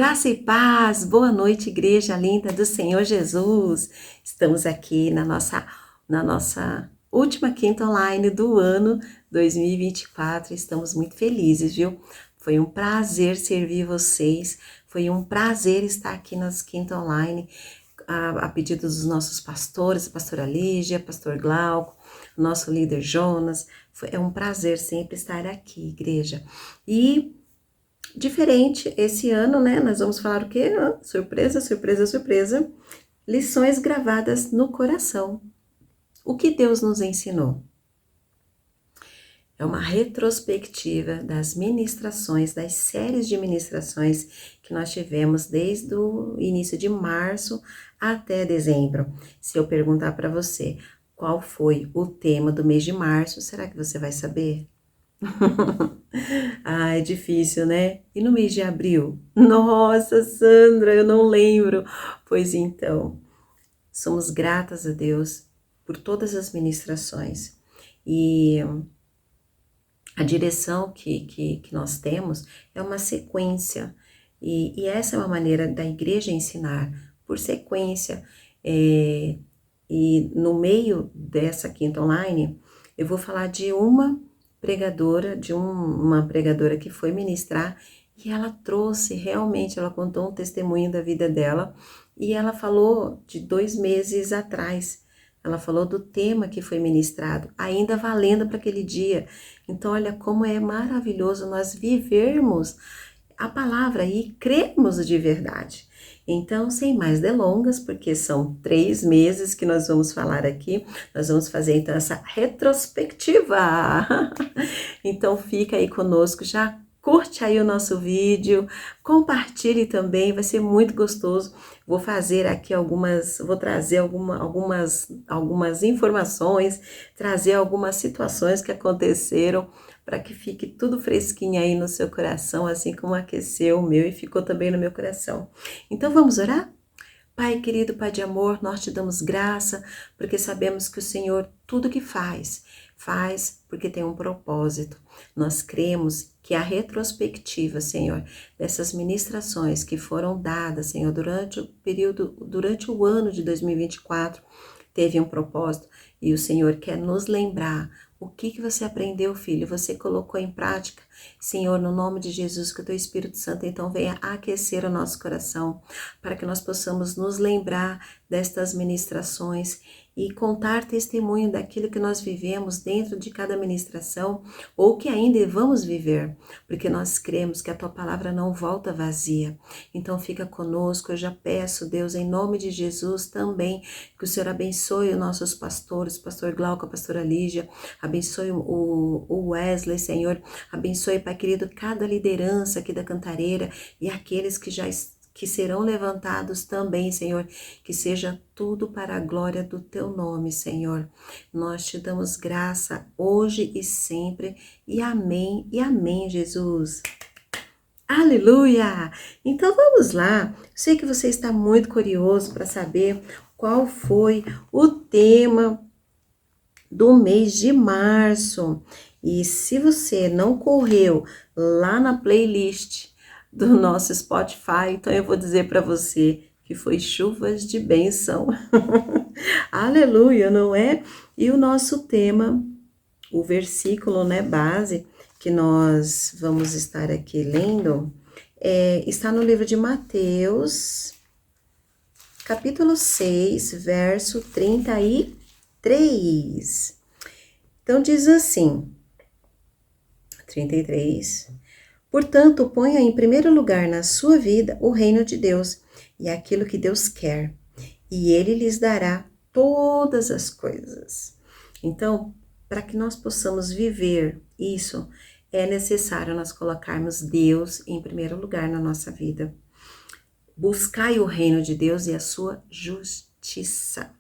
Graça e paz, boa noite, igreja linda do Senhor Jesus. Estamos aqui na nossa última quinta online do ano 2024. Estamos muito felizes, viu? Foi um prazer servir vocês, foi um prazer estar aqui nas quinta online, a pedido dos nossos pastores, a pastora Lígia, pastor Glauco, nosso líder Jonas. É um prazer sempre estar aqui, igreja. E diferente esse ano, né? Nós vamos falar o quê? Surpresa, surpresa, surpresa. Lições gravadas no coração. O que Deus nos ensinou? É uma retrospectiva das ministrações, das séries de ministrações que nós tivemos desde o início de março até dezembro. Se eu perguntar para você qual foi o tema do mês de março, será que você vai saber? Ah, é difícil, né? E no mês de abril? Nossa, Sandra, eu não lembro. Pois então, somos gratas a Deus por todas as ministrações. E a direção que nós temos é uma sequência. E essa é uma maneira da igreja ensinar, por sequência. E no meio dessa quinta online, eu vou falar de uma pregadora, uma pregadora que foi ministrar, e ela trouxe realmente, ela contou um testemunho da vida dela, e ela falou de 2 meses atrás. Ela falou do tema que foi ministrado, ainda valendo para aquele dia. Então, olha como é maravilhoso nós vivermos a palavra e crermos de verdade. Então, sem mais delongas, porque são 3 meses que nós vamos falar aqui, nós vamos fazer então essa retrospectiva. Então, fica aí conosco, já curte aí o nosso vídeo, compartilhe também, vai ser muito gostoso. Vou fazer aqui vou trazer algumas informações, trazer algumas situações que aconteceram, para que fique tudo fresquinho aí no seu coração, assim como aqueceu o meu e ficou também no meu coração. Então vamos orar? Pai querido, Pai de amor, nós te damos graça, porque sabemos que o Senhor tudo que faz porque tem um propósito. Nós cremos que a retrospectiva, Senhor, dessas ministrações que foram dadas, Senhor, durante o ano de 2024, teve um propósito, e o Senhor quer nos lembrar o que você aprendeu, filho, você colocou em prática. Senhor, no nome de Jesus, que o teu Espírito Santo então venha aquecer o nosso coração, para que nós possamos nos lembrar destas ministrações e contar testemunho daquilo que nós vivemos dentro de cada ministração, ou que ainda vamos viver, porque nós cremos que a tua palavra não volta vazia. Então fica conosco, eu já peço, Deus, em nome de Jesus também, que o Senhor abençoe os nossos pastores, pastor Glauco, a pastora Lígia, abençoe o Wesley, Senhor, abençoe, Pai querido, cada liderança aqui da Cantareira e aqueles que serão levantados também, Senhor, que seja tudo para a glória do teu nome, Senhor. Nós te damos graça hoje e sempre, e amém, Jesus. Aleluia! Então vamos lá. Sei que você está muito curioso para saber qual foi o tema do mês de março. E se você não correu lá na playlist do nosso Spotify, então eu vou dizer para você que foi chuvas de bênção. Aleluia, não é? E o nosso tema, o versículo, né, base, que nós vamos estar aqui lendo, está no livro de Mateus, capítulo 6, verso 33. Então diz assim, 33... Portanto, ponha em primeiro lugar na sua vida o reino de Deus e aquilo que Deus quer, e Ele lhes dará todas as coisas. Então, para que nós possamos viver isso, é necessário nós colocarmos Deus em primeiro lugar na nossa vida. Buscai o reino de Deus e a sua justiça.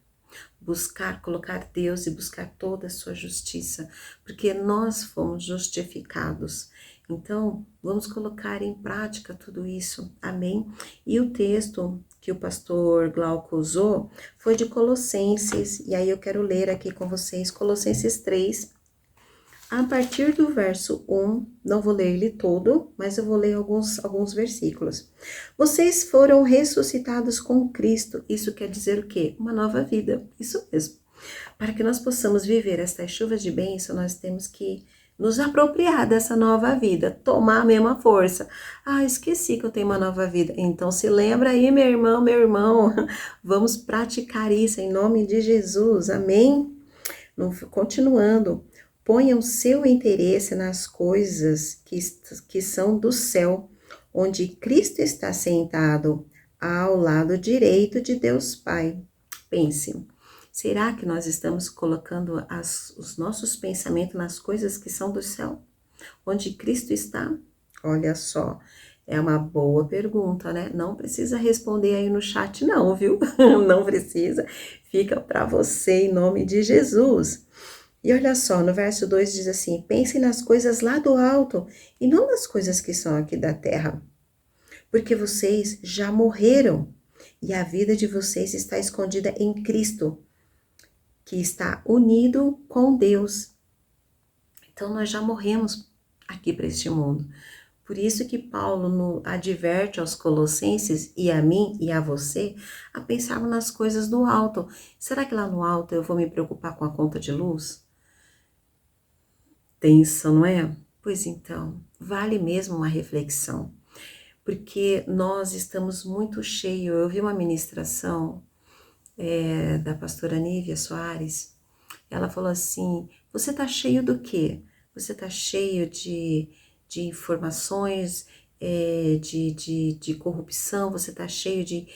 Colocar Deus e buscar toda a sua justiça, porque nós fomos justificados. Então, vamos colocar em prática tudo isso, amém? E o texto que o pastor Glauco usou foi de Colossenses, e aí eu quero ler aqui com vocês Colossenses 3, A partir do verso 1, não vou ler ele todo, mas eu vou ler alguns versículos. Vocês foram ressuscitados com Cristo. Isso quer dizer o quê? Uma nova vida. Isso mesmo. Para que nós possamos viver estas chuvas de bênção, nós temos que nos apropriar dessa nova vida, tomar a mesma força. Ah, esqueci que eu tenho uma nova vida. Então se lembra aí, meu irmão, vamos praticar isso em nome de Jesus, amém? Continuando, ponham seu interesse nas coisas que são do céu, onde Cristo está sentado ao lado direito de Deus Pai. Pense. Será que nós estamos colocando os nossos pensamentos nas coisas que são do céu? Onde Cristo está? Olha só, é uma boa pergunta, né? Não precisa responder aí no chat não, viu? Não precisa, fica para você em nome de Jesus. E olha só, no verso 2 diz assim, pensem nas coisas lá do alto e não nas coisas que são aqui da terra. Porque vocês já morreram e a vida de vocês está escondida em Cristo, que está unido com Deus. Então, nós já morremos aqui para este mundo. Por isso que Paulo adverte aos colossenses e a mim e a você a pensarmos nas coisas do alto. Será que lá no alto eu vou me preocupar com a conta de luz? Tensa, não é? Pois então, vale mesmo uma reflexão. Porque nós estamos muito cheios. Eu vi uma ministração da pastora Nívia Soares. Ela falou assim, você tá cheio do quê? Você tá cheio de informações, de corrupção, você tá cheio de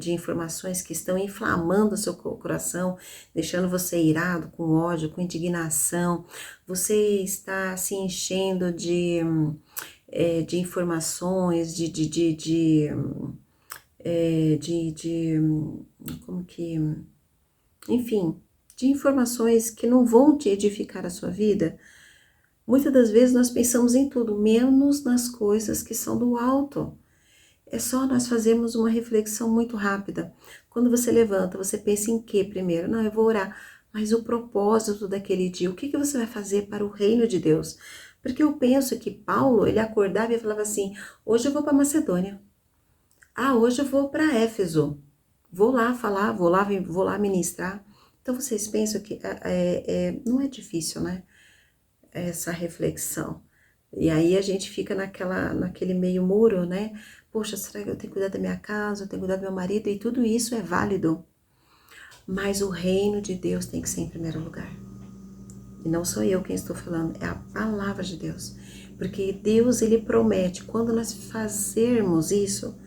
informações que estão inflamando o seu coração, deixando você irado, com ódio, com indignação. Você está se enchendo de informações, como que, enfim, de informações que não vão te edificar a sua vida. Muitas das vezes nós pensamos em tudo, menos nas coisas que são do alto. É só nós fazermos uma reflexão muito rápida. Quando você levanta, você pensa em quê primeiro? Não, eu vou orar. Mas o propósito daquele dia, o que você vai fazer para o reino de Deus? Porque eu penso que Paulo, ele acordava e falava assim, hoje eu vou para Macedônia. Ah, hoje eu vou para Éfeso. Vou lá falar, vou lá ministrar. Então, vocês pensam que não é difícil, né? Essa reflexão. E aí a gente fica naquele meio muro, né? Poxa, será que eu tenho que cuidar da minha casa, eu tenho que cuidar do meu marido? E tudo isso é válido. Mas o reino de Deus tem que ser em primeiro lugar. E não sou eu quem estou falando, é a palavra de Deus. Porque Deus, ele promete, quando nós fazermos isso,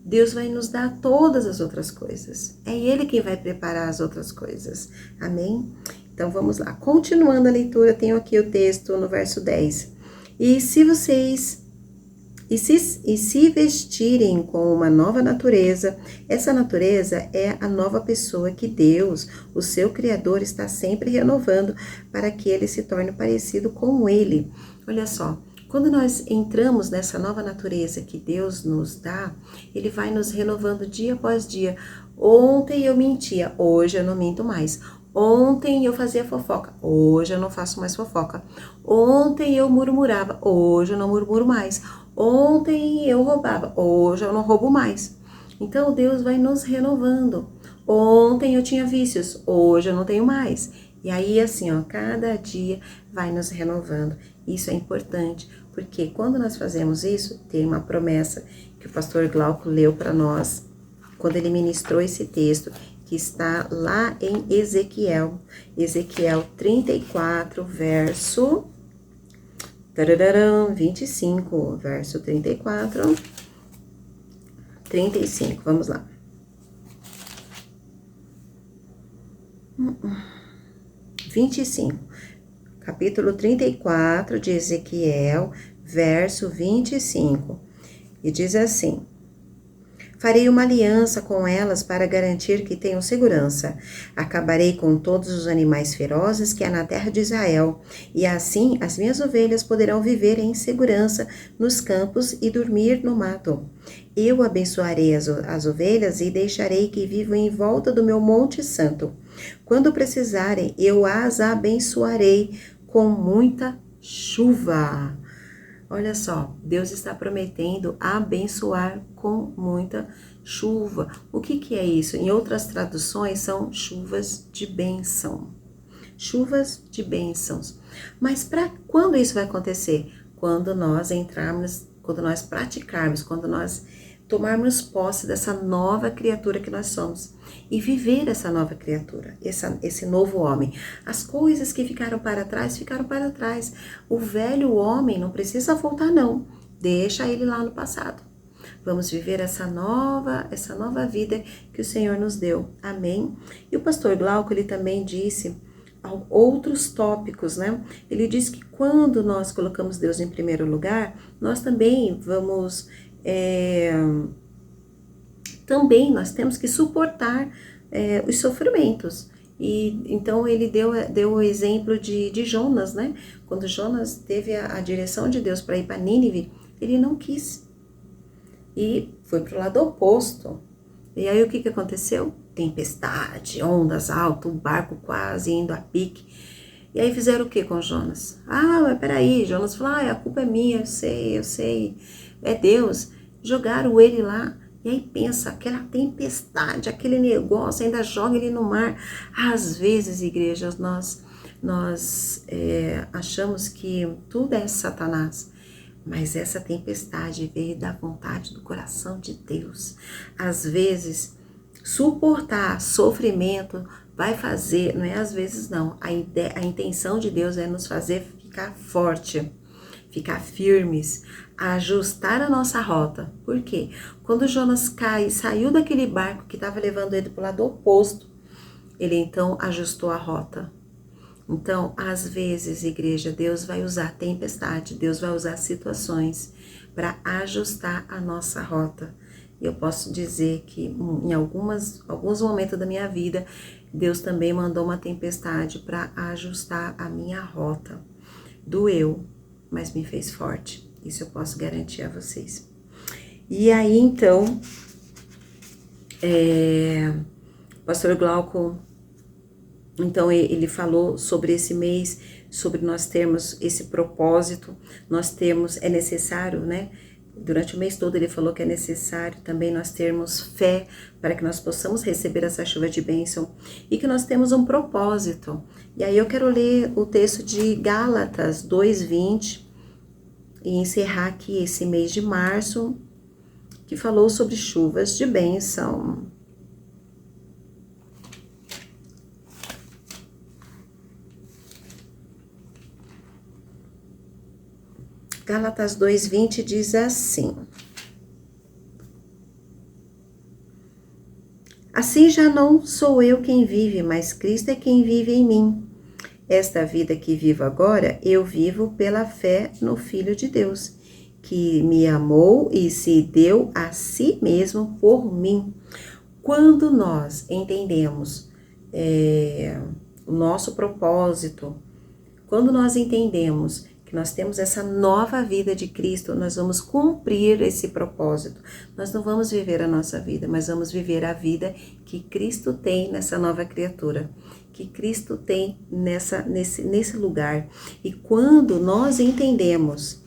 Deus vai nos dar todas as outras coisas. É Ele quem vai preparar as outras coisas. Amém? Então, vamos lá. Continuando a leitura, tenho aqui o texto no verso 10. E se vestirem com uma nova natureza, essa natureza é a nova pessoa que Deus, o seu Criador, está sempre renovando para que ele se torne parecido com ele. Olha só, quando nós entramos nessa nova natureza que Deus nos dá, ele vai nos renovando dia após dia. Ontem eu mentia, hoje eu não minto mais. Ontem eu fazia fofoca, hoje eu não faço mais fofoca. Ontem eu murmurava, hoje eu não murmuro mais. Ontem eu roubava, hoje eu não roubo mais. Então Deus vai nos renovando. Ontem eu tinha vícios, hoje eu não tenho mais. E aí assim, ó, cada dia vai nos renovando. Isso é importante, porque quando nós fazemos isso, tem uma promessa que o pastor Glauco leu para nós, quando ele ministrou esse texto, que está lá em Ezequiel 34, verso 25, verso 34, 35, vamos lá. 25, capítulo 34 de Ezequiel, verso 25, e diz assim: farei uma aliança com elas para garantir que tenham segurança. Acabarei com todos os animais ferozes que há na terra de Israel, e assim as minhas ovelhas poderão viver em segurança nos campos e dormir no mato. Eu abençoarei as ovelhas e deixarei que vivam em volta do meu monte santo. Quando precisarem, eu as abençoarei com muita chuva. Olha só, Deus está prometendo abençoar com muita chuva. O que é isso? Em outras traduções são chuvas de bênção. Chuvas de bênçãos. Mas para quando isso vai acontecer? Quando nós entrarmos, quando nós praticarmos, quando nós tomarmos posse dessa nova criatura que nós somos e viver essa nova criatura, esse novo homem. As coisas que ficaram para trás, ficaram para trás. O velho homem não precisa voltar não, deixa ele lá no passado. Vamos viver essa nova vida que o Senhor nos deu. Amém? E o pastor Glauco, ele também disse outros tópicos, né? Ele diz que quando nós colocamos Deus em primeiro lugar, nós também vamos... também nós temos que suportar os sofrimentos. E então ele deu o exemplo de Jonas, né? Quando Jonas teve a direção de Deus para ir para Nínive, ele não quis. E foi para o lado oposto. E aí o que aconteceu? Tempestade, ondas altas, o barco quase indo a pique. E aí fizeram o que com Jonas? Mas peraí, Jonas falou, a culpa é minha, eu sei, é Deus. Jogaram ele lá, e aí pensa, aquela tempestade, aquele negócio, ainda joga ele no mar. Às vezes, igrejas, nós achamos que tudo é Satanás. Mas essa tempestade veio da vontade do coração de Deus. Às vezes, suportar sofrimento vai fazer, não é às vezes não, a intenção de Deus é nos fazer ficar forte, ficar firmes, ajustar a nossa rota. Por quê? Quando Jonas saiu daquele barco que estava levando ele para o lado oposto, ele então ajustou a rota. Então, às vezes, igreja, Deus vai usar tempestade, Deus vai usar situações para ajustar a nossa rota. E eu posso dizer que em alguns momentos da minha vida, Deus também mandou uma tempestade para ajustar a minha rota. Doeu, mas me fez forte. Isso eu posso garantir a vocês. E aí, então, o pastor Glauco, então ele falou sobre esse mês, sobre nós termos esse propósito, é necessário, né? Durante o mês todo ele falou que é necessário também nós termos fé para que nós possamos receber essa chuva de bênção e que nós temos um propósito. E aí eu quero ler o texto de Gálatas 2:20 e encerrar aqui esse mês de março, que falou sobre chuvas de bênção. Gálatas 2:20 diz assim: assim já não sou eu quem vive, mas Cristo é quem vive em mim. Esta vida que vivo agora, eu vivo pela fé no Filho de Deus, que me amou e se deu a si mesmo por mim. Quando nós entendemos o nosso propósito, quando nós entendemos que nós temos essa nova vida de Cristo, nós vamos cumprir esse propósito. Nós não vamos viver a nossa vida, mas vamos viver a vida que Cristo tem nessa nova criatura, que Cristo tem nesse lugar. E quando nós entendemos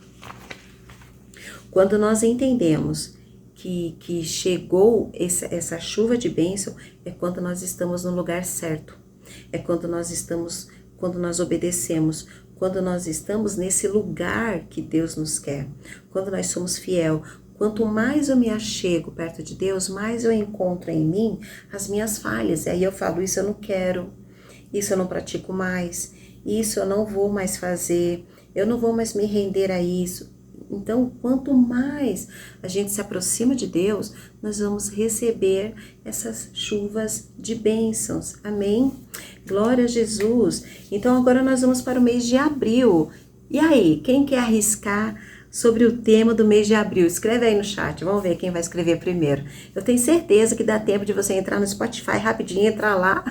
que chegou essa chuva de bênção, é quando nós estamos no lugar certo, é quando nós obedecemos, quando nós estamos nesse lugar que Deus nos quer, quando nós somos fiel. Quanto mais eu me achego perto de Deus, mais eu encontro em mim as minhas falhas. E aí eu falo, isso eu não quero, isso eu não pratico mais, isso eu não vou mais fazer, eu não vou mais me render a isso. Então, quanto mais a gente se aproxima de Deus, nós vamos receber essas chuvas de bênçãos. Amém? Glória a Jesus. Então, agora nós vamos para o mês de abril. E aí, quem quer arriscar sobre o tema do mês de abril? Escreve aí no chat, vamos ver quem vai escrever primeiro. Eu tenho certeza que dá tempo de você entrar no Spotify rapidinho, entrar lá,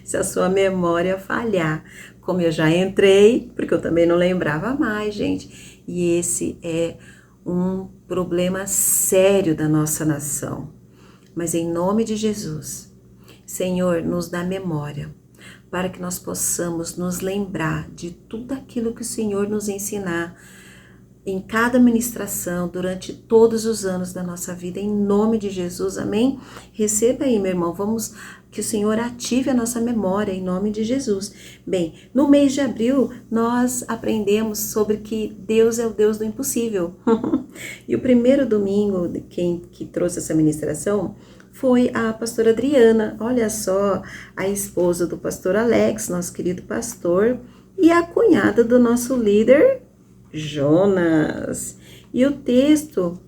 se a sua memória falhar. Como eu já entrei, porque eu também não lembrava mais, gente. E esse é um problema sério da nossa nação. Mas em nome de Jesus, Senhor, nos dá memória para que nós possamos nos lembrar de tudo aquilo que o Senhor nos ensinar em cada ministração, durante todos os anos da nossa vida, em nome de Jesus, amém? Receba aí, meu irmão, vamos que o Senhor ative a nossa memória, em nome de Jesus. Bem, no mês de abril, nós aprendemos sobre que Deus é o Deus do impossível. E o primeiro domingo, que trouxe essa ministração, foi a pastora Adriana, olha só, a esposa do pastor Alex, nosso querido pastor, e a cunhada do nosso líder, Jonas. E o texto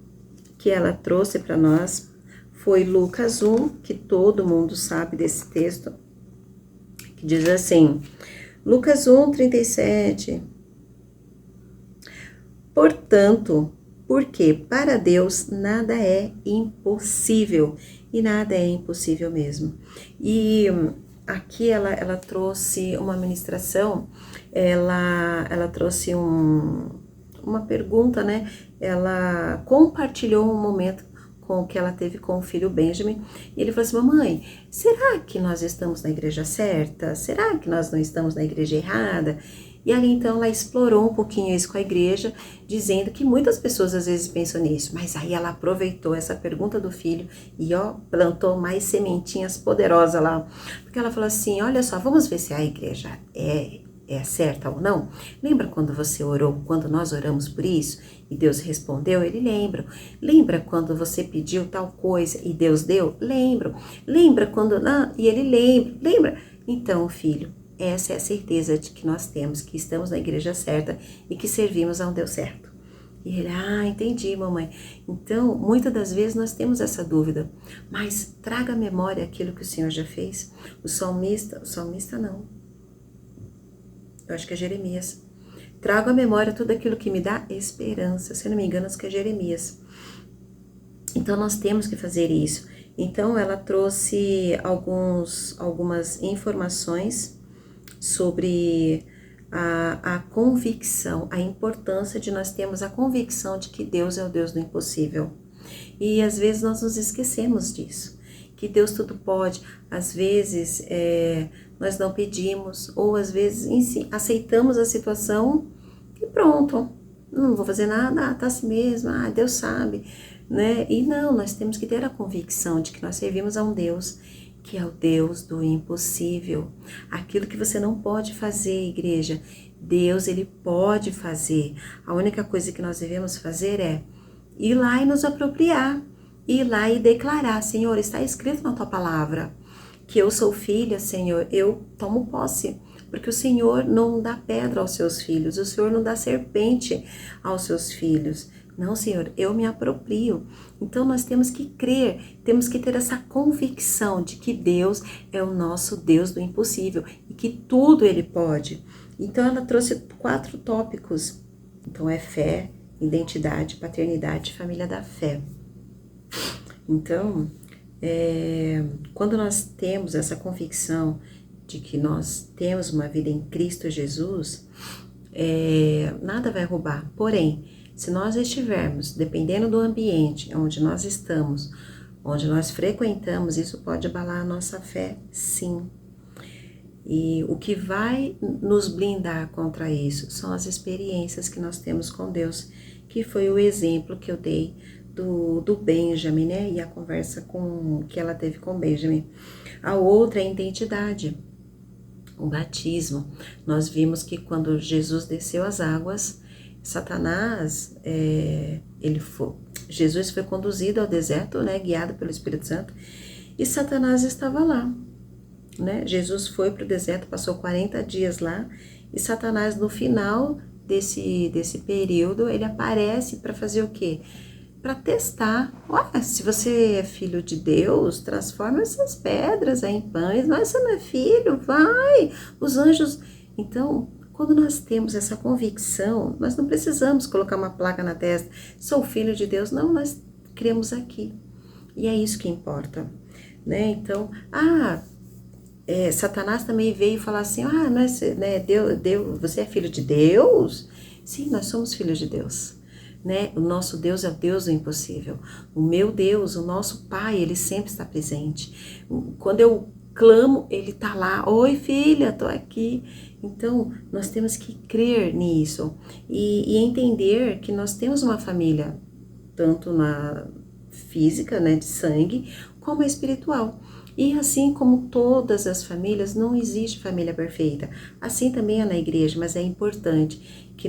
que ela trouxe para nós foi Lucas 1, que todo mundo sabe desse texto, que diz assim, Lucas 1, 37. Portanto, porque para Deus nada é impossível, e nada é impossível mesmo. E aqui ela trouxe uma ministração, ela trouxe uma pergunta, né? Ela compartilhou um momento com o que ela teve com o filho Benjamin, e ele falou assim, mamãe, será que nós estamos na igreja certa? Será que nós não estamos na igreja errada? E ali então ela explorou um pouquinho isso com a igreja, dizendo que muitas pessoas às vezes pensam nisso, mas aí ela aproveitou essa pergunta do filho e plantou mais sementinhas poderosas lá, porque ela falou assim, olha só, vamos ver se a igreja é certa ou não? Lembra quando você orou, quando nós oramos por isso e Deus respondeu? Ele lembra. Lembra quando você pediu tal coisa e Deus deu? Lembro. Lembra quando... e ele lembra. Então, filho, essa é a certeza de que nós temos, que estamos na igreja certa e que servimos a um Deus certo. E ele, entendi, mamãe. Então, muitas das vezes nós temos essa dúvida, mas traga à memória aquilo que o Senhor já fez. O salmista não. Eu acho que é Jeremias. Trago à memória tudo aquilo que me dá esperança. Se eu não me engano, acho que é Jeremias. Então, nós temos que fazer isso. Então, ela trouxe algumas informações sobre a convicção, a importância de nós termos a convicção de que Deus é o Deus do impossível. E às vezes nós nos esquecemos disso, que Deus tudo pode. Às vezes nós não pedimos, ou às vezes aceitamos a situação e pronto, não vou fazer nada, tá assim mesmo, Deus sabe, né? E não, nós temos que ter a convicção de que nós servimos a um Deus que é o Deus do impossível. Aquilo que você não pode fazer, igreja, Deus, ele pode fazer. A única coisa que nós devemos fazer é ir lá e nos apropriar, ir lá e declarar, Senhor, está escrito na tua palavra que eu sou filha, Senhor, eu tomo posse, porque o Senhor não dá pedra aos seus filhos, o Senhor não dá serpente aos seus filhos. Não, Senhor, eu me aproprio. Então, nós temos que crer, temos que ter essa convicção de que Deus é o nosso Deus do impossível e que tudo Ele pode. Então, ela trouxe 4 tópicos. Então, é fé, identidade, paternidade, família da fé. Então, quando nós temos essa convicção de que nós temos uma vida em Cristo Jesus, nada vai roubar. Porém, se nós estivermos, dependendo do ambiente onde nós estamos, onde nós frequentamos, isso pode abalar a nossa fé, sim. E o que vai nos blindar contra isso são as experiências que nós temos com Deus, que foi o exemplo que eu dei do Benjamin, né? E a conversa que ela teve com o Benjamin. A outra é a identidade, o batismo. Nós vimos que quando Jesus desceu as águas, Satanás, Jesus foi conduzido ao deserto, né, guiado pelo Espírito Santo, e Satanás estava lá, né? Jesus foi para o deserto, passou 40 dias lá, e Satanás, no final desse período, ele aparece para fazer o quê? Para testar. Olha, se você é filho de Deus, transforma essas pedras em pães. Mas você não é filho? Vai! Os anjos... Então, quando nós temos essa convicção, nós não precisamos colocar uma placa na testa, sou filho de Deus. Não, nós cremos aqui. E é isso que importa, né? Então, Satanás também veio falar assim, não é, né, Deus, você é filho de Deus? Sim, nós somos filhos de Deus, né? O nosso Deus é o Deus do impossível. O meu Deus, o nosso Pai, ele sempre está presente. Quando eu clamo, ele tá lá. Oi, filha, tô aqui. Então, nós temos que crer nisso e entender que nós temos uma família, tanto na física, né, de sangue, como a espiritual. E assim como todas as famílias, não existe família perfeita. Assim também é na igreja, mas é importante que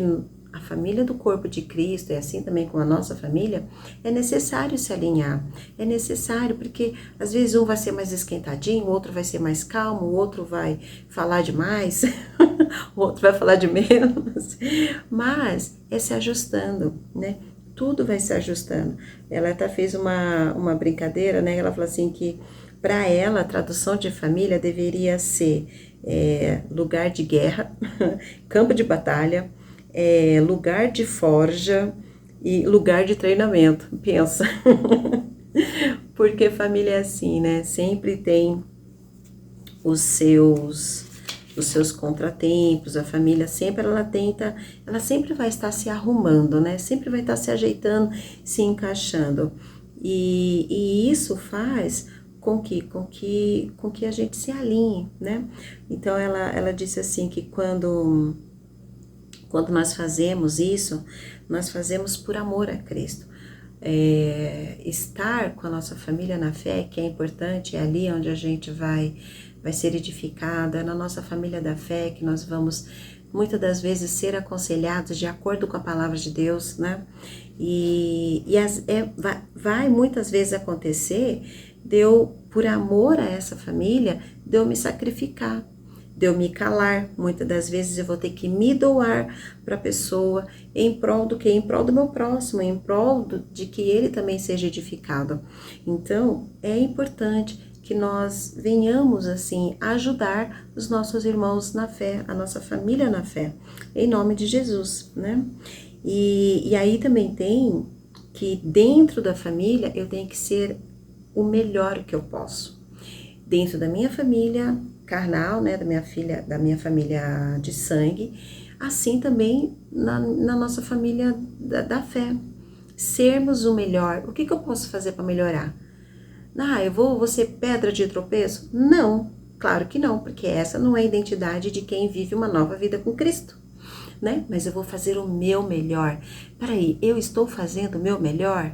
a família do corpo de Cristo, e assim também com a nossa família, é necessário se alinhar. É necessário, porque às vezes um vai ser mais esquentadinho, o outro vai ser mais calmo, o outro vai falar demais, o outro vai falar de menos. Mas é se ajustando, né? Tudo vai se ajustando. Ela até fez uma brincadeira, né? Ela falou assim que para ela a tradução de família deveria ser lugar de guerra, campo de batalha, lugar de forja e lugar de treinamento. Pensa. Porque família é assim, né? Sempre tem os seus contratempos, a família sempre ela sempre vai estar se arrumando, né? Sempre vai estar se ajeitando, se encaixando. E isso faz com que a gente se alinhe, né? Então ela disse assim que quando nós fazemos isso, nós fazemos por amor a Cristo. Estar com a nossa família na fé, que é importante, é ali onde a gente vai ser edificada, na nossa família da fé, que nós vamos muitas das vezes ser aconselhados de acordo com a palavra de Deus, né? Vai muitas vezes acontecer de eu, por amor a essa família, de eu me sacrificar, de eu me calar. Muitas das vezes eu vou ter que me doar para a pessoa em prol do quê? Em prol do meu próximo, em prol de que ele também seja edificado. Então, é importante que nós venhamos, assim, ajudar os nossos irmãos na fé, a nossa família na fé, em nome de Jesus, né? E aí também tem que dentro da família eu tenho que ser o melhor que eu posso. Dentro da minha família carnal, né, da minha família de sangue, assim também na nossa família da fé. Sermos o melhor. O que eu posso fazer para melhorar? Eu vou ser pedra de tropeço? Não, claro que não, porque essa não é a identidade de quem vive uma nova vida com Cristo, né? Mas eu vou fazer o meu melhor. Peraí, eu estou fazendo o meu melhor?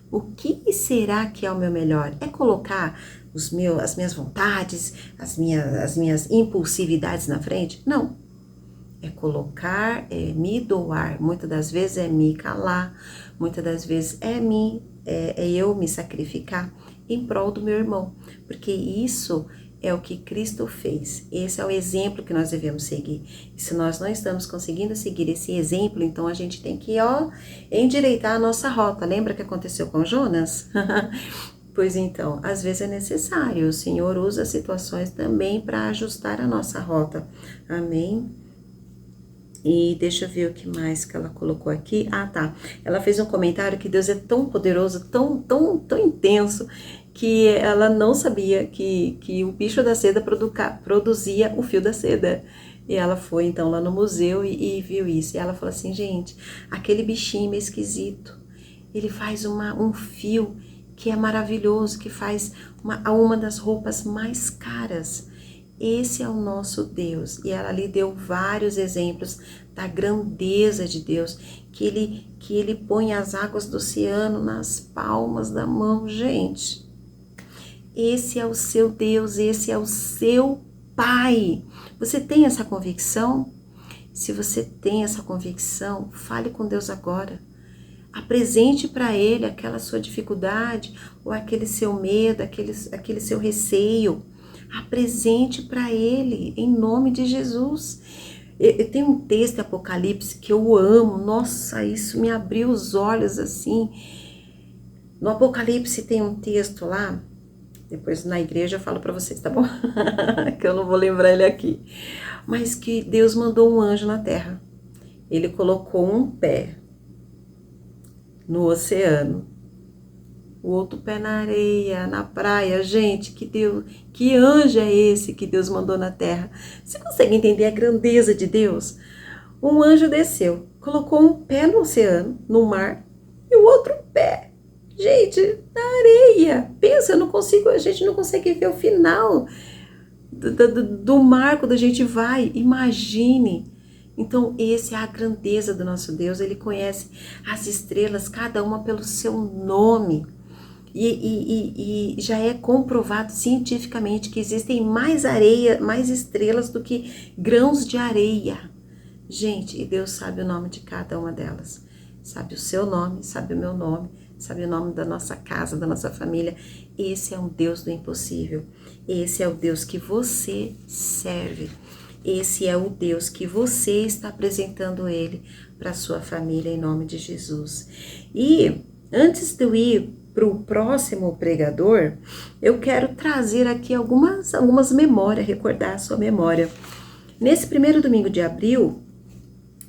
O que será que é o meu melhor? É colocar as minhas vontades, as minhas impulsividades na frente? Não. É colocar, é me doar. Muitas das vezes é me calar. Muitas das vezes é eu me sacrificar em prol do meu irmão. Porque isso é o que Cristo fez. Esse é o exemplo que nós devemos seguir. E se nós não estamos conseguindo seguir esse exemplo, então a gente tem que, endireitar a nossa rota. Lembra que aconteceu com Jonas? Pois então, às vezes é necessário. O Senhor usa situações também para ajustar a nossa rota. Amém? E deixa eu ver o que mais que ela colocou aqui. Tá. Ela fez um comentário que Deus é tão poderoso, tão, tão, tão intenso, que ela não sabia que o bicho da seda produzia o fio da seda. E ela foi então lá no museu e viu isso. E ela falou assim, gente, aquele bichinho meio esquisito, ele faz um fio que é maravilhoso, que faz uma das roupas mais caras. Esse é o nosso Deus. E ela lhe deu vários exemplos da grandeza de Deus, que ele põe as águas do oceano nas palmas da mão. Gente, esse é o seu Deus, esse é o seu Pai. Você tem essa convicção? Se você tem essa convicção, fale com Deus agora. Apresente para Ele aquela sua dificuldade, ou aquele seu medo, aquele seu receio. Apresente para Ele, em nome de Jesus. Eu tenho um texto de Apocalipse que eu amo. Nossa, isso me abriu os olhos assim. No Apocalipse tem um texto lá, depois na igreja eu falo para vocês, tá bom? Que eu não vou lembrar ele aqui. Mas que Deus mandou um anjo na terra. Ele colocou um pé no oceano, o outro pé na areia, na praia. Gente, que anjo é esse que Deus mandou na terra? Você consegue entender a grandeza de Deus? Um anjo desceu, colocou um pé no oceano, no mar, e o outro pé, gente, na areia. Pensa, a gente não consegue ver o final do mar quando a gente vai, imagine. Então, essa é a grandeza do nosso Deus, Ele conhece as estrelas, cada uma pelo seu nome. E já é comprovado cientificamente que existem mais areia, mais estrelas do que grãos de areia. Gente, e Deus sabe o nome de cada uma delas. Sabe o seu nome, sabe o meu nome, sabe o nome da nossa casa, da nossa família. Esse é um Deus do impossível. Esse é o Deus que você serve. Esse é o Deus que você está apresentando Ele para a sua família em nome de Jesus. E antes de eu ir para o próximo pregador, eu quero trazer aqui algumas memórias, recordar a sua memória. Nesse primeiro domingo de abril,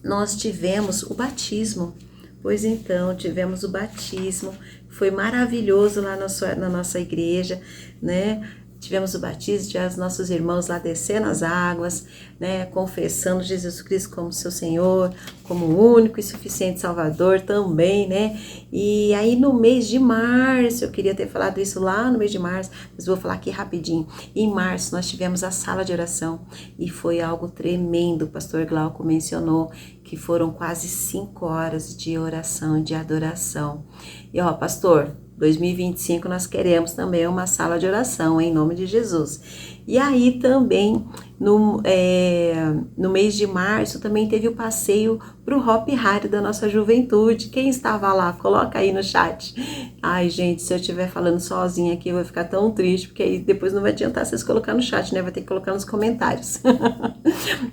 nós tivemos o batismo. Pois então, tivemos o batismo, foi maravilhoso lá na nossa igreja, né? Tivemos o batismo, tivemos os nossos irmãos lá descendo as águas, né? Confessando Jesus Cristo como seu Senhor, como único e suficiente Salvador também, né? E aí no mês de março, eu queria ter falado isso lá no mês de março, mas vou falar aqui rapidinho. Em março nós tivemos a sala de oração e foi algo tremendo, o pastor Glauco mencionou que foram quase 5 horas de oração, de adoração. E ó, pastor, 2025 nós queremos também uma sala de oração, em nome de Jesus. E aí também, no mês de março, também teve o passeio para o Hop Hari da nossa juventude. Quem estava lá? Coloca aí no chat. Ai, gente, se eu estiver falando sozinha aqui, eu vou ficar tão triste, porque aí depois não vai adiantar vocês colocar no chat, né? Vai ter que colocar nos comentários.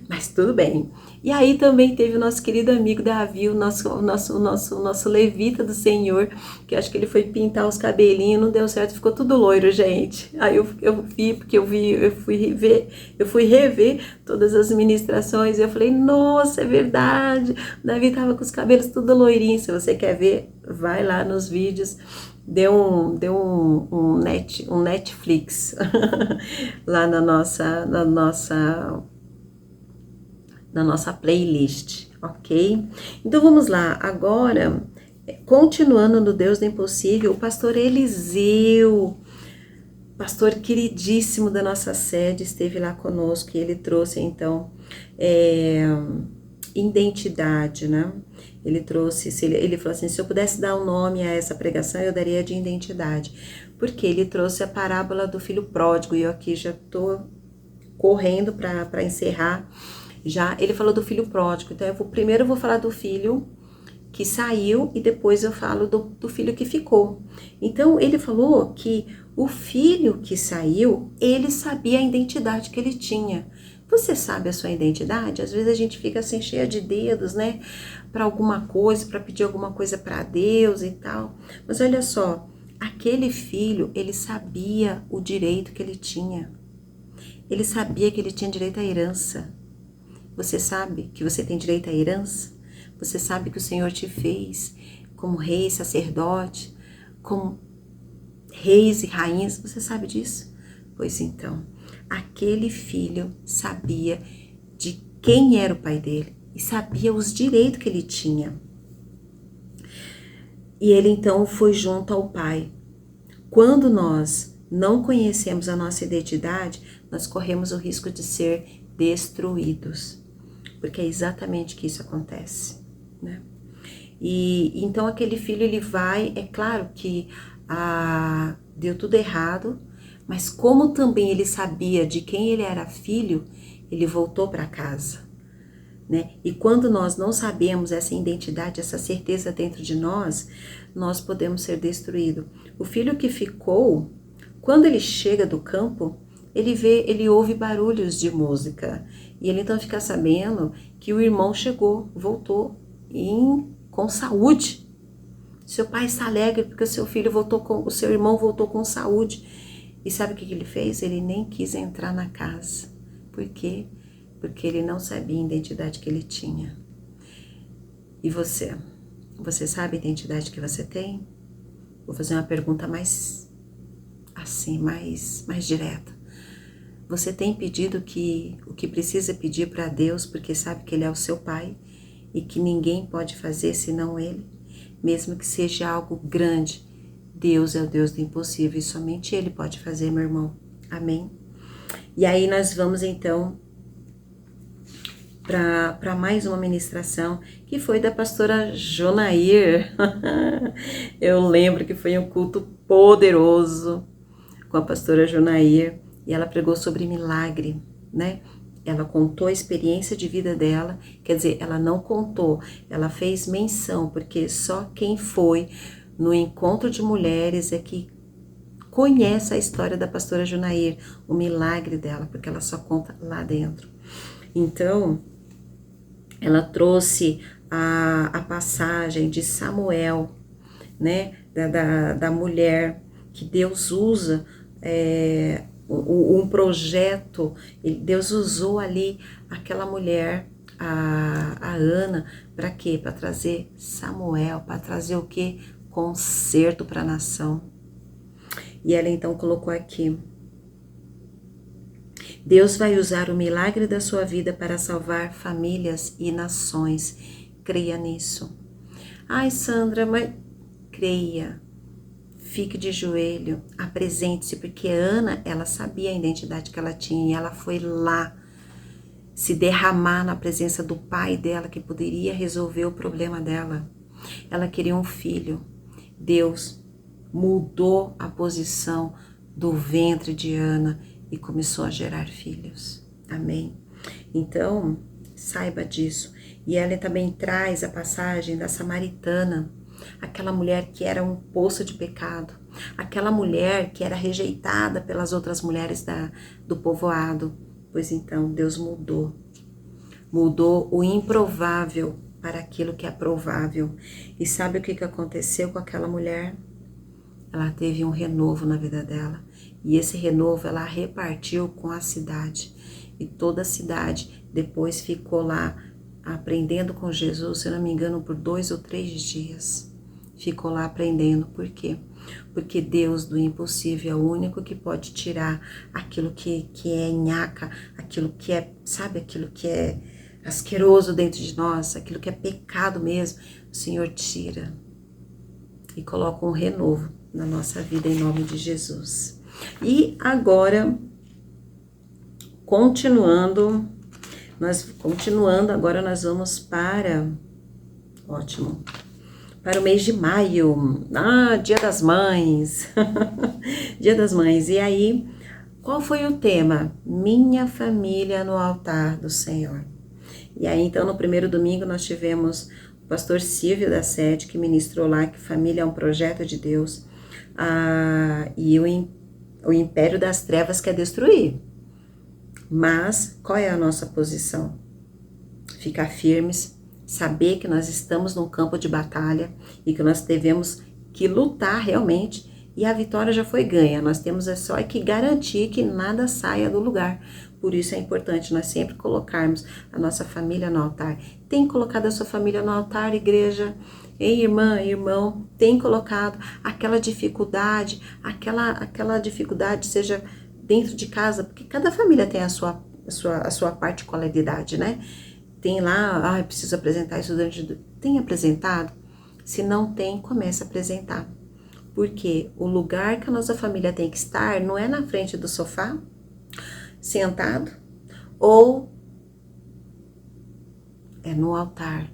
Mas tudo bem. E aí também teve o nosso querido amigo Davi, o nosso levita do Senhor, que acho que ele foi pintar os cabelinhos, não deu certo, ficou tudo loiro, gente. Aí eu vi, porque eu fui rever todas as ministrações e eu falei, nossa, é verdade, o Davi tava com os cabelos tudo loirinho. Se você quer ver, vai lá nos vídeos. Deu um Netflix lá na nossa playlist, ok? Então vamos lá, agora, continuando no Deus do Impossível, o pastor Eliseu, pastor queridíssimo da nossa sede, esteve lá conosco e ele trouxe então identidade, né? Ele trouxe, ele falou assim, se eu pudesse dar um nome a essa pregação, eu daria de identidade, porque ele trouxe a parábola do filho pródigo, e eu aqui já tô correndo para encerrar. Já ele falou do filho pródigo, então primeiro eu vou falar do filho que saiu e depois eu falo do filho que ficou. Então ele falou que o filho que saiu, ele sabia a identidade que ele tinha. Você sabe a sua identidade? Às vezes a gente fica assim cheia de dedos, né? Para alguma coisa, para pedir alguma coisa para Deus e tal. Mas olha só, aquele filho, ele sabia o direito que ele tinha. Ele sabia que ele tinha direito à herança. Você sabe que você tem direito à herança? Você sabe que o Senhor te fez como rei, sacerdote, como reis e rainhas? Você sabe disso? Pois então, aquele filho sabia de quem era o pai dele e sabia os direitos que ele tinha. E ele então foi junto ao pai. Quando nós não conhecemos a nossa identidade, nós corremos o risco de ser destruídos. Porque é exatamente que isso acontece, né? E então aquele filho, ele vai, é claro que deu tudo errado, mas como também ele sabia de quem ele era filho, ele voltou para casa, né? E quando nós não sabemos essa identidade, essa certeza dentro de nós, nós podemos ser destruídos. O filho que ficou, quando ele chega do campo, ele ouve barulhos de música. E ele então fica sabendo que o irmão chegou, voltou com saúde. Seu pai está alegre porque o seu irmão voltou com saúde. E sabe o que ele fez? Ele nem quis entrar na casa. Por quê? Porque ele não sabia a identidade que ele tinha. E você? Você sabe a identidade que você tem? Vou fazer uma pergunta mais direta. Você tem pedido o que precisa pedir para Deus porque sabe que Ele é o seu Pai e que ninguém pode fazer senão Ele? Mesmo que seja algo grande, Deus é o Deus do impossível e somente Ele pode fazer, meu irmão. Amém? E aí nós vamos então para mais uma ministração, que foi da pastora Jonair. Eu lembro que foi um culto poderoso com a pastora Jonair, e ela pregou sobre milagre, né? Ela contou a experiência de vida dela, quer dizer, ela não contou, ela fez menção, porque só quem foi no encontro de mulheres é que conhece a história da pastora Jonair, o milagre dela, porque ela só conta lá dentro. Então, ela trouxe a passagem de Samuel, né, da mulher que Deus usa, um projeto, Deus usou ali aquela mulher, a Ana, para quê? Para trazer Samuel, para trazer o quê? Conserto para a nação. E ela então colocou aqui: Deus vai usar o milagre da sua vida para salvar famílias e nações. Creia nisso. Ai, Sandra, mas creia. Fique de joelho, apresente-se, porque Ana, ela sabia a identidade que ela tinha e ela foi lá se derramar na presença do pai dela, que poderia resolver o problema dela. Ela queria um filho. Deus mudou a posição do ventre de Ana e começou a gerar filhos. Amém? Então, saiba disso. E ela também traz a passagem da samaritana, aquela mulher que era um poço de pecado, aquela mulher que era rejeitada pelas outras mulheres do povoado. Pois então, Deus mudou o improvável para aquilo que é provável. E sabe o que aconteceu com aquela mulher? Ela teve um renovo na vida dela, e esse renovo ela repartiu com a cidade, e toda a cidade depois ficou lá aprendendo com Jesus, se não me engano, por 2 ou 3 dias. Ficou lá aprendendo. Por quê? Porque Deus do impossível é o único que pode tirar aquilo que é nhaca, aquilo que é, sabe, aquilo que é asqueroso dentro de nós, aquilo que é pecado mesmo. O Senhor tira e coloca um renovo na nossa vida em nome de Jesus. E agora, continuando, agora nós vamos para o mês de maio. Dia das Mães. Dia das Mães. E aí, qual foi o tema? Minha família no altar do Senhor. E aí, então, no primeiro domingo nós tivemos o pastor Silvio da Sede, que ministrou lá que família é um projeto de Deus. E o império das trevas quer destruir. Mas qual é a nossa posição? Ficar firmes, saber que nós estamos num campo de batalha e que nós devemos que lutar realmente, e a vitória já foi ganha. Nós temos só que garantir que nada saia do lugar. Por isso é importante nós sempre colocarmos a nossa família no altar. Tem colocado a sua família no altar, igreja? Ei, irmã, irmão, tem colocado aquela dificuldade, aquela dificuldade seja dentro de casa, porque cada família tem a sua particularidade, né? Tem lá, preciso apresentar isso tem apresentado? Se não tem, comece a apresentar. Porque o lugar que a nossa família tem que estar não é na frente do sofá, sentado, ou é no altar.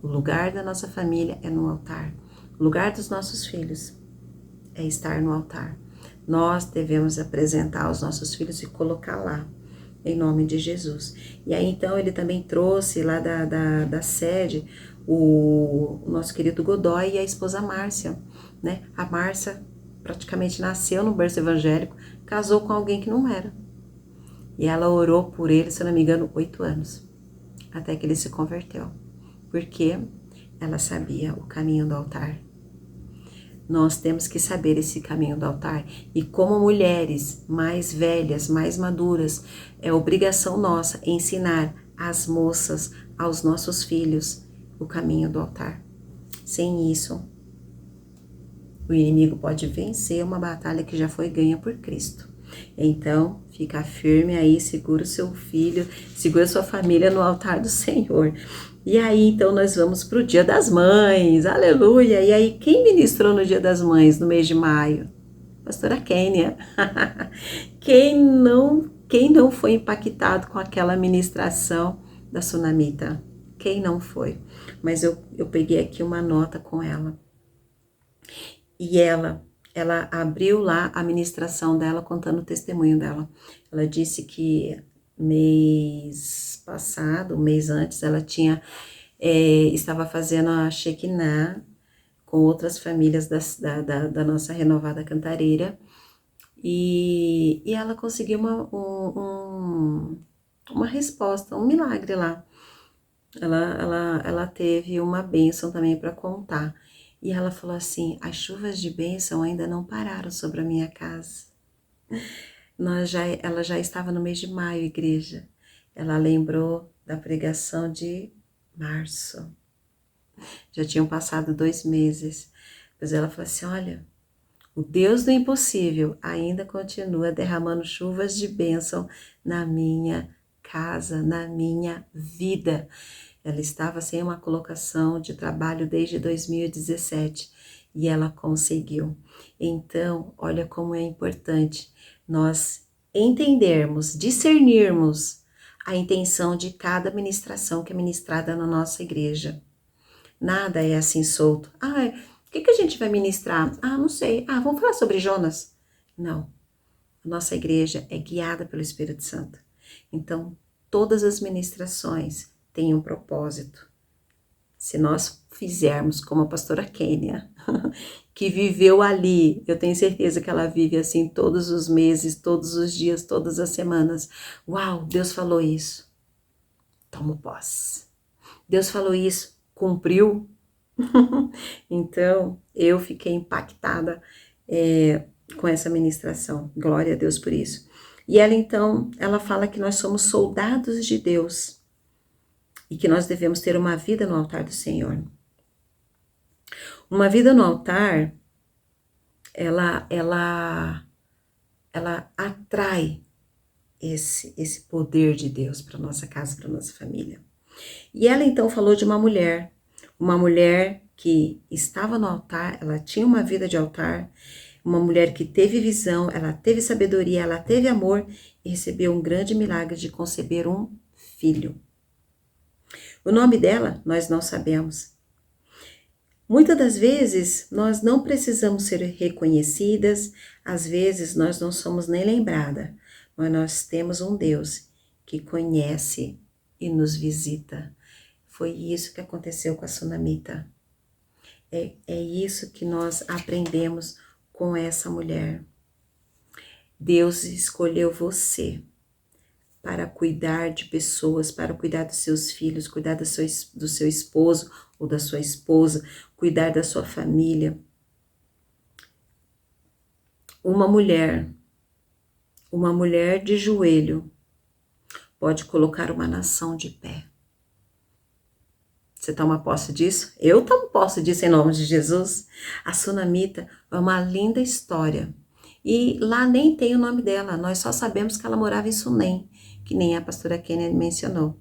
O lugar da nossa família é no altar. O lugar dos nossos filhos é estar no altar. Nós devemos apresentar os nossos filhos e colocar lá, em nome de Jesus. E aí então ele também trouxe lá da sede o nosso querido Godoy e a esposa Márcia, né? A Márcia praticamente nasceu no berço evangélico, casou com alguém que não era. E ela orou por ele, se não me engano, 8 anos, até que ele se converteu. Porque ela sabia o caminho do altar. Nós temos que saber esse caminho do altar. E como mulheres mais velhas, mais maduras, é obrigação nossa ensinar as moças, aos nossos filhos, o caminho do altar. Sem isso, o inimigo pode vencer uma batalha que já foi ganha por Cristo. Então, fica firme aí, segura o seu filho, segura a sua família no altar do Senhor. E aí, então, nós vamos para o Dia das Mães, aleluia! E aí, quem ministrou no Dia das Mães, no mês de maio? Pastora Kênia. Quem não foi impactado com aquela ministração da Sunamita? Quem não foi? Mas eu peguei aqui uma nota com ela. E ela abriu lá a ministração dela contando o testemunho dela. Ela disse que mês passado, um mês antes, ela estava fazendo a Shekinah com outras famílias da nossa renovada cantareira, e ela conseguiu uma resposta, um milagre lá. Ela teve uma bênção também para contar. E ela falou assim: as chuvas de bênção ainda não pararam sobre a minha casa. Ela já estava no mês de maio, igreja. Ela lembrou da pregação de março. Já tinham passado 2 meses. Mas ela falou assim: olha, o Deus do impossível ainda continua derramando chuvas de bênção na minha casa, na minha vida. Ela estava sem uma colocação de trabalho desde 2017 e ela conseguiu. Então, olha como é importante nós entendermos, discernirmos a intenção de cada ministração que é ministrada na nossa igreja. Nada é assim solto. O que a gente vai ministrar? Não sei. Vamos falar sobre Jonas? Não. A nossa igreja é guiada pelo Espírito Santo. Então, todas as ministrações têm um propósito. Se nós fizermos como a pastora Kênia, que viveu ali, eu tenho certeza que ela vive assim todos os meses, todos os dias, todas as semanas. Uau, Deus falou isso. Tomo posse. Deus falou isso, cumpriu. Então, eu fiquei impactada com essa ministração. Glória a Deus por isso. E ela, então, ela fala que nós somos soldados de Deus e que nós devemos ter uma vida no altar do Senhor. Uma vida no altar, ela atrai esse poder de Deus para nossa casa, para nossa família. E ela, então, falou de uma mulher que estava no altar, ela tinha uma vida de altar, uma mulher que teve visão, ela teve sabedoria, ela teve amor e recebeu um grande milagre de conceber um filho. O nome dela nós não sabemos. Muitas das vezes nós não precisamos ser reconhecidas, às vezes nós não somos nem lembradas, mas nós temos um Deus que conhece e nos visita. Foi isso que aconteceu com a Sunamita. É isso que nós aprendemos com essa mulher. Deus escolheu você para cuidar de pessoas, para cuidar dos seus filhos, cuidar do seu esposo ou da sua esposa, cuidar da sua família. Uma mulher de joelho pode colocar uma nação de pé. Você toma posse disso? Eu tomo posse disso em nome de Jesus. A Sunamita é uma linda história. E lá nem tem o nome dela, nós só sabemos que ela morava em Sunem, que nem a pastora Kênia mencionou.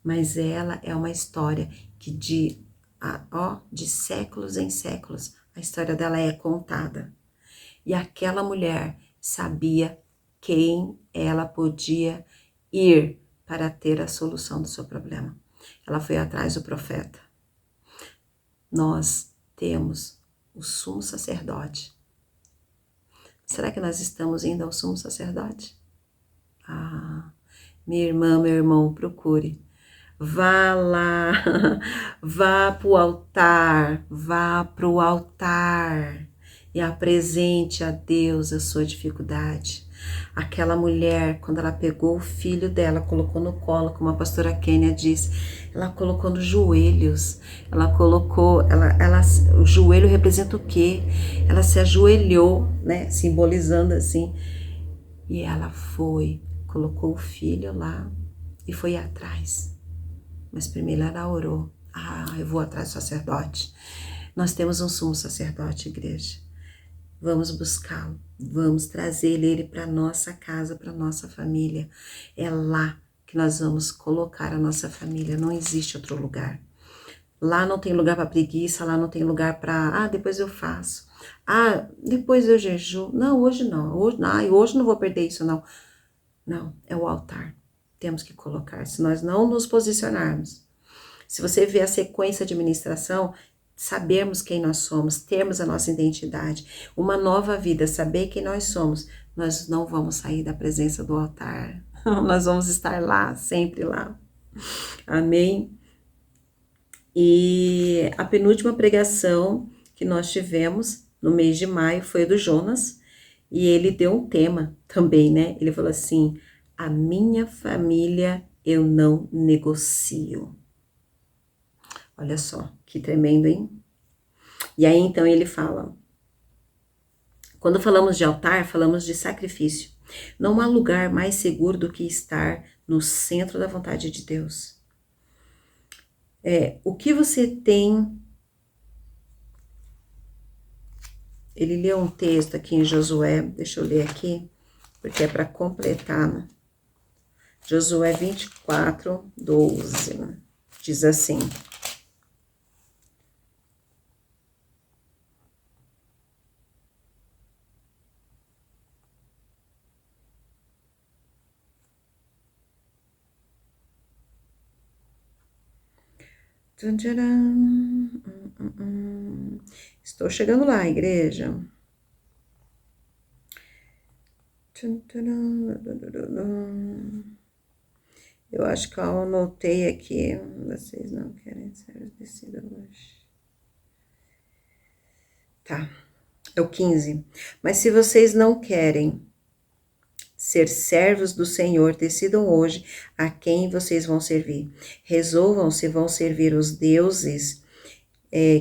Mas ela é uma história que de séculos em séculos, a história dela é contada. E aquela mulher sabia quem ela podia ir para ter a solução do seu problema. Ela foi atrás do profeta. Nós temos o sumo sacerdote. Será que nós estamos indo ao sumo sacerdote? Minha irmã, meu irmão, procure. Vá lá, vá pro altar e apresente a Deus a sua dificuldade. Aquela mulher, quando ela pegou o filho dela, colocou no colo, como a pastora Kênia disse, ela colocou nos joelhos, o joelho representa o quê? Ela se ajoelhou, né, simbolizando assim, e ela colocou o filho lá e foi atrás. Mas primeiro ela orou. Eu vou atrás do sacerdote. Nós temos um sumo sacerdote, igreja. Vamos buscá-lo. Vamos trazer ele para nossa casa, para nossa família. É lá que nós vamos colocar a nossa família. Não existe outro lugar. Lá não tem lugar para preguiça, lá não tem lugar para, depois eu faço. Depois eu jejuo. Não, hoje não. Hoje não vou perder isso, não. Não, é o altar. Temos que colocar. Se nós não nos posicionarmos, se você vê a sequência de ministração, sabermos quem nós somos, termos a nossa identidade, uma nova vida, saber quem nós somos, nós não vamos sair da presença do altar. Nós vamos estar lá, sempre lá. Amém? E a penúltima pregação que nós tivemos no mês de maio foi a do Jonas, e ele deu um tema também, né? Ele falou assim: a minha família eu não negocio. Olha só, que tremendo, hein? E aí então ele fala: quando falamos de altar, falamos de sacrifício. Não há lugar mais seguro do que estar no centro da vontade de Deus. O que você tem. Ele leu um texto aqui em Josué, deixa eu ler aqui, porque é para completar, né? Josué 24, 12, diz assim: estou chegando lá, igreja. Eu acho que eu anotei aqui. Vocês não querem ser descidos hoje. Tá, é o 15. Mas se vocês não querem ser servos do Senhor, decidam hoje a quem vocês vão servir. Resolvam se vão servir os deuses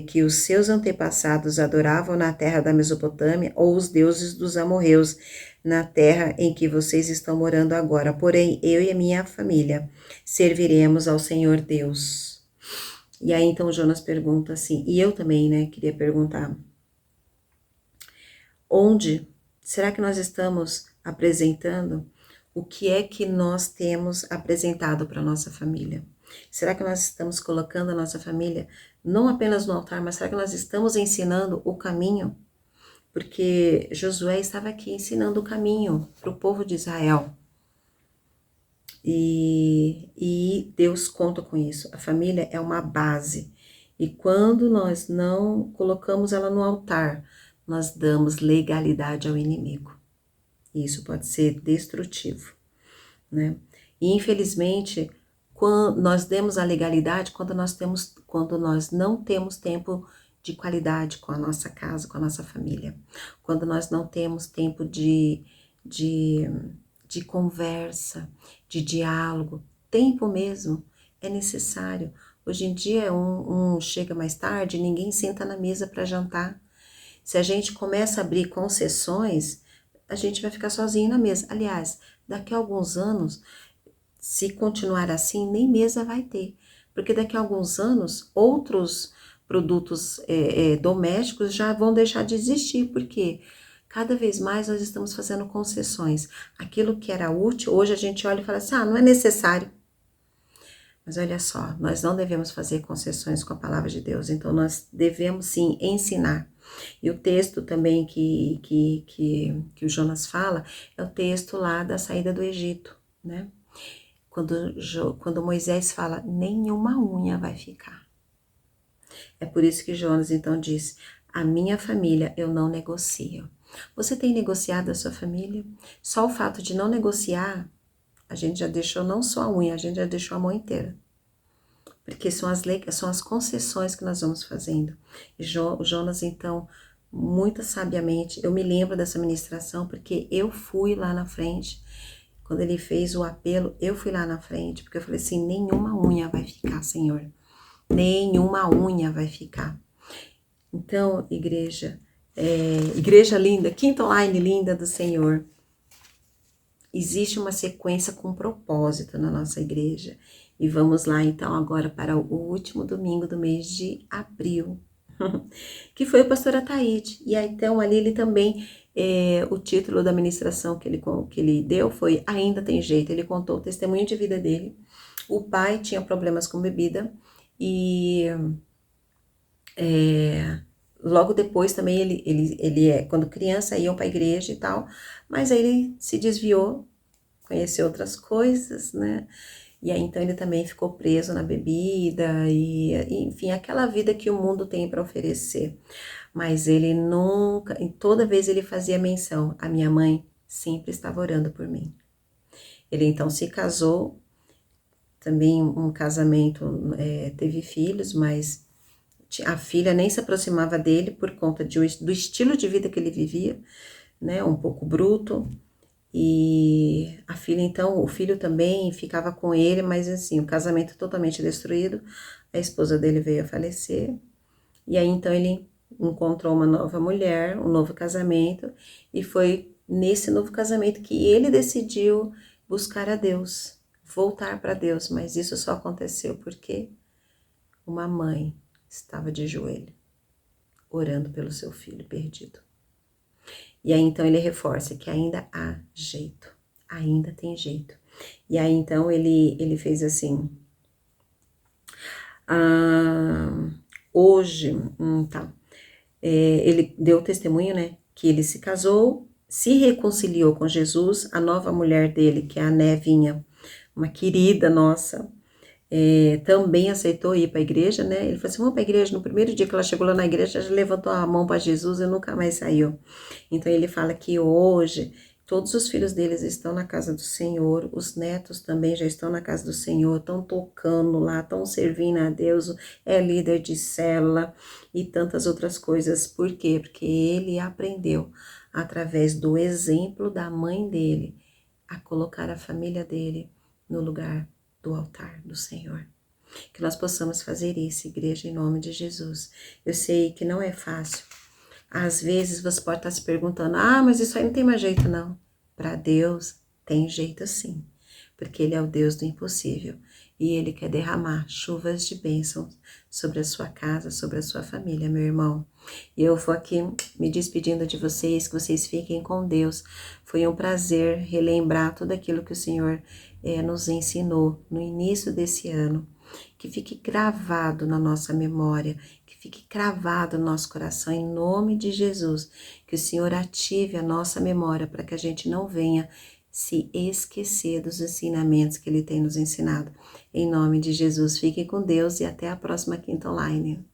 que os seus antepassados adoravam na terra da Mesopotâmia ou os deuses dos amorreus na terra em que vocês estão morando agora. Porém, eu e a minha família serviremos ao Senhor Deus. E aí então Jonas pergunta assim, e eu também, né, queria perguntar: onde será que nós estamos apresentando? O que é que nós temos apresentado para a nossa família? Será que nós estamos colocando a nossa família não apenas no altar, mas será que nós estamos ensinando o caminho? Porque Josué estava aqui ensinando o caminho para o povo de Israel. E Deus conta com isso. A família é uma base. E quando nós não colocamos ela no altar, nós damos legalidade ao inimigo. E isso pode ser destrutivo, né? E infelizmente, quando nós demos a legalidade quando nós não temos tempo de qualidade com a nossa casa, com a nossa família. Quando nós não temos tempo de conversa, de diálogo, tempo mesmo é necessário. Hoje em dia um chega mais tarde, ninguém senta na mesa para jantar. Se a gente começa a abrir concessões, a gente vai ficar sozinho na mesa. Aliás, daqui a alguns anos, se continuar assim, nem mesa vai ter. Porque daqui a alguns anos, outros produtos domésticos já vão deixar de existir. Porque cada vez mais nós estamos fazendo concessões. Aquilo que era útil, hoje a gente olha e fala assim, não é necessário. Mas olha só, nós não devemos fazer concessões com a palavra de Deus. Então, nós devemos sim ensinar. E o texto também que o Jonas fala é o texto lá da saída do Egito, né? Quando Moisés fala, nenhuma unha vai ficar. É por isso que Jonas então diz, a minha família eu não negocio. Você tem negociado a sua família? Só o fato de não negociar, a gente já deixou não só a unha, a gente já deixou a mão inteira. Porque são as concessões que nós vamos fazendo. E Jonas, então, muito sabiamente, eu me lembro dessa ministração, porque eu fui lá na frente, quando ele fez o apelo, eu fui lá na frente, porque eu falei assim, nenhuma unha vai ficar, Senhor. Nenhuma unha vai ficar. Então, igreja linda, quinta online linda do Senhor, existe uma sequência com propósito na nossa igreja. E vamos lá então agora para o último domingo do mês de abril, que foi o pastor Ataíde. E aí então ali ele também, o título da ministração que ele deu foi Ainda Tem Jeito. Ele contou o testemunho de vida dele. O pai tinha problemas com bebida e Logo depois também quando criança, iam para a igreja e tal, mas aí ele se desviou, conheceu outras coisas, né? E aí então ele também ficou preso na bebida enfim, aquela vida que o mundo tem para oferecer. Mas ele nunca, em toda vez ele fazia menção, a minha mãe sempre estava orando por mim. Ele então se casou, também um casamento, teve filhos, mas a filha nem se aproximava dele por conta do estilo de vida que ele vivia, né, um pouco bruto. E a filha, então, o filho também ficava com ele, mas assim, o casamento totalmente destruído. A esposa dele veio a falecer. E aí, então, ele encontrou uma nova mulher, um novo casamento, e foi nesse novo casamento que ele decidiu buscar a Deus, voltar para Deus. Mas isso só aconteceu porque uma mãe estava de joelho, orando pelo seu filho perdido. E aí então ele reforça que ainda há jeito, ainda tem jeito. E aí então ele fez assim, hoje, tá, ele deu testemunho, né, que ele se casou, se reconciliou com Jesus, a nova mulher dele, que é a Nevinha, uma querida nossa, também aceitou ir para a igreja, né? Ele falou assim: vamos para a igreja. No primeiro dia que ela chegou lá na igreja, já levantou a mão para Jesus e nunca mais saiu. Então ele fala que hoje todos os filhos deles estão na casa do Senhor, os netos também já estão na casa do Senhor, estão tocando lá, estão servindo a Deus, é líder de célula e tantas outras coisas. Por quê? Porque ele aprendeu através do exemplo da mãe dele a colocar a família dele no lugar do altar do Senhor. Que nós possamos fazer isso, igreja, em nome de Jesus. Eu sei que não é fácil. Às vezes você pode estar se perguntando: mas isso aí não tem mais jeito, não. Para Deus tem jeito sim, porque Ele é o Deus do impossível e Ele quer derramar chuvas de bênçãos sobre a sua casa, sobre a sua família, meu irmão. E eu vou aqui me despedindo de vocês, que vocês fiquem com Deus. Foi um prazer relembrar tudo aquilo que o Senhor nos ensinou no início desse ano. Que fique gravado na nossa memória, que fique cravado no nosso coração, em nome de Jesus. Que o Senhor ative a nossa memória para que a gente não venha se esquecer dos ensinamentos que Ele tem nos ensinado. Em nome de Jesus, fiquem com Deus e até a próxima Quinta Online.